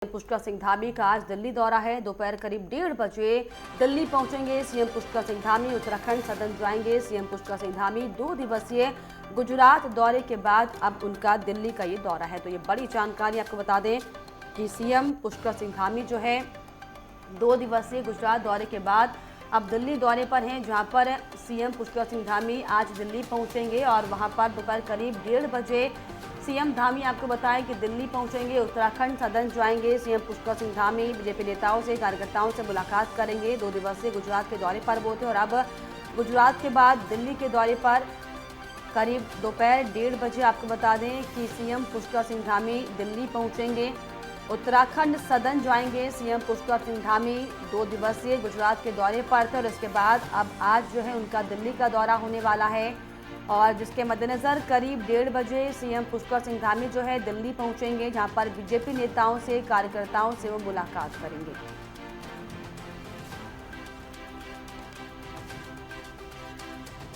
पुष्कर सिंह धामी का आज दिल्ली दौरा है। दोपहर करीब 1:30 बजे दिल्ली पहुंचेंगे सीएम पुष्कर सिंह धामी। उत्तराखंड सदन जाएंगे सीएम पुष्कर सिंह धामी। 2 दिवसीय गुजरात दौरे के बाद अब उनका दिल्ली का ये दौरा है। तो ये बड़ी जानकारी आपको बता दें कि सीएम पुष्कर सिंह धामी जो है 2 दिवसीय गुजरात दौरे के बाद अब दिल्ली दौरे पर हैं, जहां पर सीएम पुष्कर सिंह धामी आज दिल्ली पहुंचेंगे और वहां पर दोपहर करीब 1:30 बजे सीएम धामी आपको बताएं कि दिल्ली पहुंचेंगे। उत्तराखंड सदन जाएंगे सीएम पुष्कर सिंह धामी। बीजेपी नेताओं से, कार्यकर्ताओं से मुलाकात करेंगे। 2 दिवसीय गुजरात के दौरे पर वो थे और अब गुजरात के बाद दिल्ली के दौरे पर करीब दोपहर 1:30 बजे आपको बता दें कि सीएम पुष्कर सिंह धामी दिल्ली पहुंचेंगे। उत्तराखंड सदन जाएंगे सीएम पुष्कर सिंह धामी। 2 दिवसीय गुजरात के दौरे पर थे और इसके बाद अब आज जो है उनका दिल्ली का दौरा होने वाला है और जिसके मद्देनजर करीब 1:30 बजे सीएम पुष्कर सिंह धामी जो है दिल्ली पहुंचेंगे, जहां पर बीजेपी नेताओं से, कार्यकर्ताओं से वो मुलाकात करेंगे।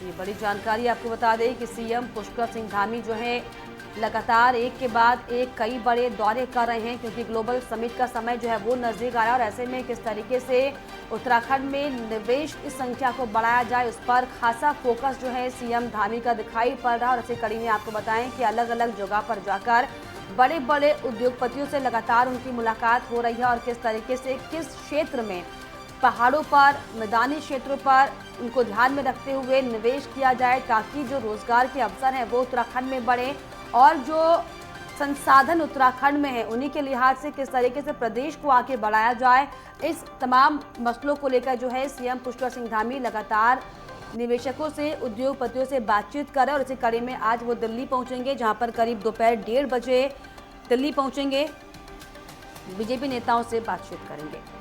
ये बड़ी जानकारी आपको बता दें कि सीएम पुष्कर सिंह धामी जो है लगातार एक के बाद एक कई बड़े दौरे कर रहे हैं, क्योंकि ग्लोबल समिट का समय जो है वो नजदीक आ रहा है और ऐसे में किस तरीके से उत्तराखंड में निवेश की संख्या को बढ़ाया जाए, उस पर खासा फोकस जो है सीएम धामी का दिखाई पड़ रहा है। और इसी कड़ी में आपको बताएं कि अलग अलग जगह पर जाकर बड़े बड़े उद्योगपतियों से लगातार उनकी मुलाकात हो रही है और किस तरीके से किस क्षेत्र में, पहाड़ों पर, मैदानी क्षेत्रों पर उनको ध्यान में रखते हुए निवेश किया जाए, ताकि जो रोजगार के अवसर हैं वो उत्तराखंड में बढ़े और जो संसाधन उत्तराखंड में है उन्हीं के लिहाज से किस तरीके से प्रदेश को आगे बढ़ाया जाए। इस तमाम मसलों को लेकर जो है सीएम पुष्कर सिंह धामी लगातार निवेशकों से, उद्योगपतियों से बातचीत कर रहे हैं और इसी कड़ी में आज वो दिल्ली पहुंचेंगे, जहां पर करीब दोपहर 1:30 बजे दिल्ली पहुंचेंगे, बीजेपी नेताओं से बातचीत करेंगे।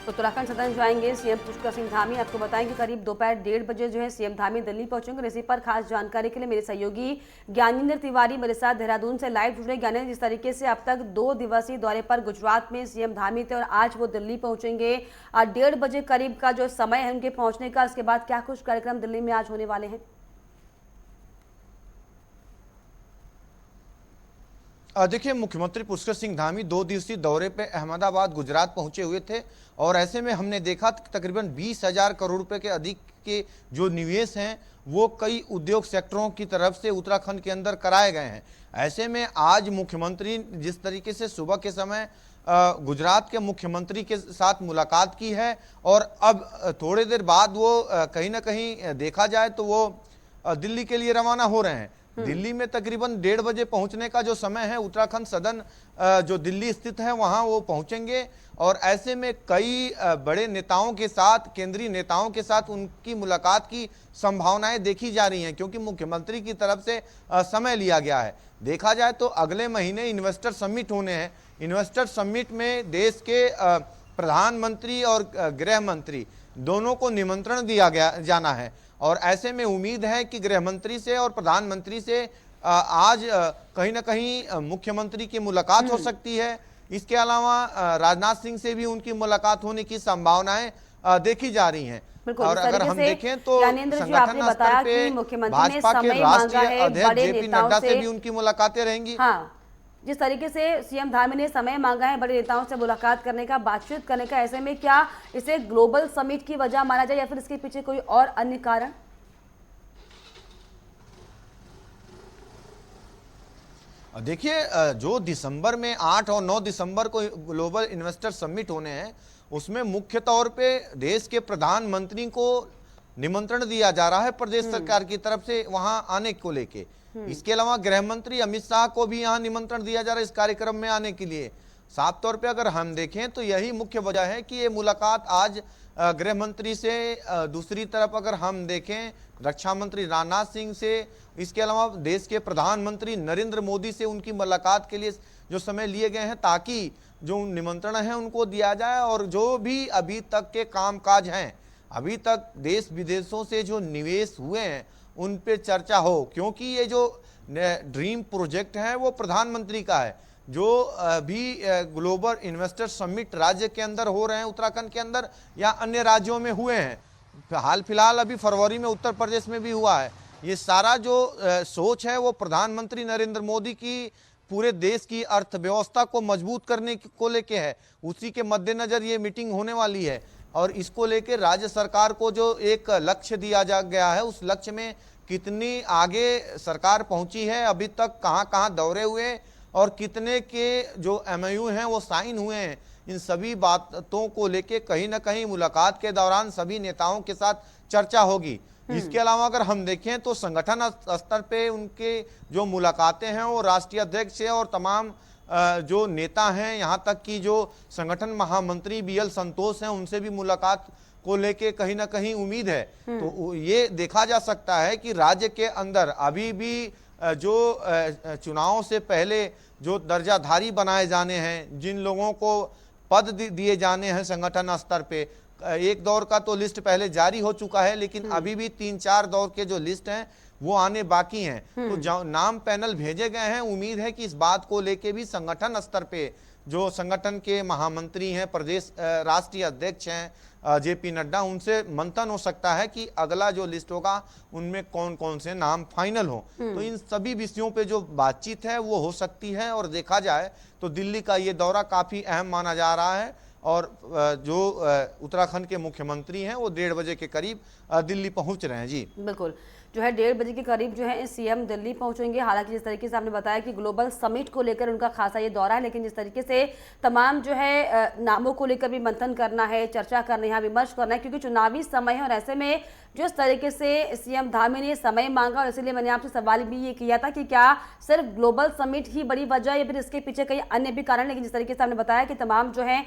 उत्तराखंड सदन जाएंगे सीएम पुष्कर सिंह धामी। आपको बताएं कि करीब दोपहर 1:30 बजे जो है सीएम धामी दिल्ली पहुंचेंगे और इसी पर खास जानकारी के लिए मेरे सहयोगी ज्ञानेंद्र तिवारी मेरे साथ देहरादून से लाइव जुड़े। ज्ञानेंद्र, जिस तरीके से अब तक 2 दिवसीय दौरे पर गुजरात में सीएम धामी थे और आज वो दिल्ली पहुंचेंगे, 1:30 बजे करीब का जो समय है उनके पहुंचने का, इसके बाद क्या कुछ कार्यक्रम दिल्ली में आज होने वाले हैं? देखिए, मुख्यमंत्री पुष्कर सिंह धामी 2 दिवसीय दौरे पे अहमदाबाद, गुजरात पहुंचे हुए थे और ऐसे में हमने देखा तकरीबन 20,000 करोड़ रुपए के अधिक के जो निवेश हैं वो कई उद्योग सेक्टरों की तरफ से उत्तराखंड के अंदर कराए गए हैं। ऐसे में आज मुख्यमंत्री जिस तरीके से सुबह के समय गुजरात के मुख्यमंत्री के साथ मुलाकात की है और अब थोड़ी देर बाद वो कहीं ना कहीं देखा जाए तो वो दिल्ली के लिए रवाना हो रहे हैं। दिल्ली में तकरीबन 1:30 बजे पहुंचने का जो समय है, उत्तराखंड सदन जो दिल्ली स्थित है वहां वो पहुंचेंगे और ऐसे में कई बड़े नेताओं के साथ, केंद्रीय नेताओं के साथ उनकी मुलाकात की संभावनाएं देखी जा रही हैं, क्योंकि मुख्यमंत्री की तरफ से समय लिया गया है। देखा जाए तो अगले महीने इन्वेस्टर समिट होने हैं। इन्वेस्टर समिट में देश के प्रधानमंत्री और गृह मंत्री दोनों को निमंत्रण दिया जाना है और ऐसे में उम्मीद है कि गृह मंत्री से और प्रधानमंत्री से आज कहीं ना कहीं मुख्यमंत्री की मुलाकात हो सकती है। इसके अलावा राजनाथ सिंह से भी उनकी मुलाकात होने की संभावनाएं देखी जा रही हैं। और अगर हम देखें तो संगठन स्तर पे भाजपा के राष्ट्रीय अध्यक्ष जेपी नड्डा से भी उनकी मुलाकातें रहेंगी। हाँ, जिस तरीके से सीएम धामी ने समय मांगा है बड़े नेताओं से मुलाकात करने का, बातचीत करने का, ऐसे में क्या इसे ग्लोबल समिट की वजह माना जाए या फिर इसके पीछे कोई और अन्य कारण? देखिए, जो दिसंबर में 8 और 9 दिसंबर को ग्लोबल इन्वेस्टर समिट होने हैं उसमें मुख्य तौर पे देश के प्रधानमंत्री को निमंत्रण दिया जा रहा है प्रदेश सरकार की तरफ से वहां आने को लेके। इसके अलावा गृह मंत्री अमित शाह को भी यहां निमंत्रण दिया जा रहा है इस कार्यक्रम में आने के लिए। साफ तौर पे अगर हम देखें तो यही मुख्य वजह है कि ये मुलाकात आज गृह मंत्री से, दूसरी तरफ अगर हम देखें रक्षा मंत्री राजनाथ सिंह से, इसके अलावा देश के प्रधानमंत्री नरेंद्र मोदी से उनकी मुलाकात के लिए जो समय लिए गए हैं, ताकि जो निमंत्रण है उनको दिया जाए और जो भी अभी तक के कामकाज हैं, अभी तक देश विदेशों से जो निवेश हुए हैं उन पे चर्चा हो, क्योंकि ये जो ड्रीम प्रोजेक्ट है वो प्रधानमंत्री का है। जो भी ग्लोबल इन्वेस्टर समिट राज्य के अंदर हो रहे हैं, उत्तराखंड के अंदर या अन्य राज्यों में हुए हैं। हाल फिलहाल अभी फरवरी में उत्तर प्रदेश में भी हुआ है। ये सारा जो सोच है वो प्रधानमंत्री नरेंद्र मोदी की पूरे देश की अर्थव्यवस्था को मजबूत करने को लेके है। उसी के मद्देनजर ये मीटिंग होने वाली है और इसको लेके राज्य सरकार को जो एक लक्ष्य दिया जा गया है, उस लक्ष्य में कितनी आगे सरकार पहुंची है, अभी तक कहां कहां दौरे हुए और कितने के जो एमओयू हैं वो साइन हुए हैं, इन सभी बातों को लेके कहीं ना कहीं मुलाकात के दौरान सभी नेताओं के साथ चर्चा होगी। इसके अलावा अगर हम देखें तो संगठन स्तर पे उनके जो मुलाकातें हैं वो राष्ट्रीय अध्यक्ष है और तमाम जो नेता हैं, यहाँ तक कि जो संगठन महामंत्री बीएल संतोष हैं, उनसे भी मुलाकात को लेके कहीं ना कहीं उम्मीद है। तो ये देखा जा सकता है कि राज्य के अंदर अभी भी जो चुनाव से पहले जो दर्जाधारी बनाए जाने हैं, जिन लोगों को पद दिए जाने हैं संगठन स्तर पे, एक दौर का तो लिस्ट पहले जारी हो चुका है, लेकिन अभी भी 3-4 दौर के जो लिस्ट हैं वो आने बाकी हैं। तो नाम पैनल भेजे गए हैं। उम्मीद है कि इस बात को लेके भी संगठन स्तर पे जो संगठन के महामंत्री हैं, प्रदेश राष्ट्रीय अध्यक्ष हैं जेपी नड्डा, उनसे मंथन हो सकता है कि अगला जो लिस्ट होगा उनमें कौन कौन से नाम फाइनल हो। तो इन सभी विषयों पे जो बातचीत है वो हो सकती है और देखा जाए तो दिल्ली का ये दौरा काफी अहम माना जा रहा है और जो उत्तराखंड के मुख्यमंत्री हैं वो 1:30 बजे के करीब दिल्ली पहुंच रहे हैं। जी बिल्कुल, जो है 1:30 बजे के करीब जो है सीएम दिल्ली पहुंचेंगे। हालांकि जिस तरीके से आपने बताया कि ग्लोबल समिट को लेकर उनका खासा ये दौरा है, लेकिन जिस तरीके से तमाम जो है नामों को लेकर भी मंथन करना है, चर्चा करना है, विमर्श करना है, क्योंकि चुनावी समय है और ऐसे में जिस तरीके से सीएम धामी ने समय मांगा और इसीलिए मैंने आपसे सवाल भी ये किया था कि क्या सिर्फ ग्लोबल समिट ही बड़ी वजह है या फिर इसके पीछे कई अन्य भी कारण। लेकिन जिस तरीके से आपने बताया कि तमाम जो है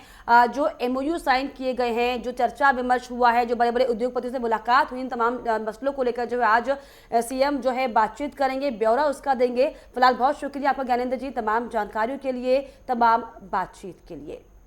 जो एमओयू साइन किए गए हैं, जो चर्चा विमर्श हुआ है, जो बड़े बड़े उद्योगपतियों से मुलाकात हुई, इन तमाम मसलों को लेकर जो है आज सीएम जो है बातचीत करेंगे, ब्यौरा उसका देंगे। फिलहाल बहुत शुक्रिया आपका ज्ञानेंद्र जी, तमाम जानकारियों के लिए, तमाम बातचीत के लिए।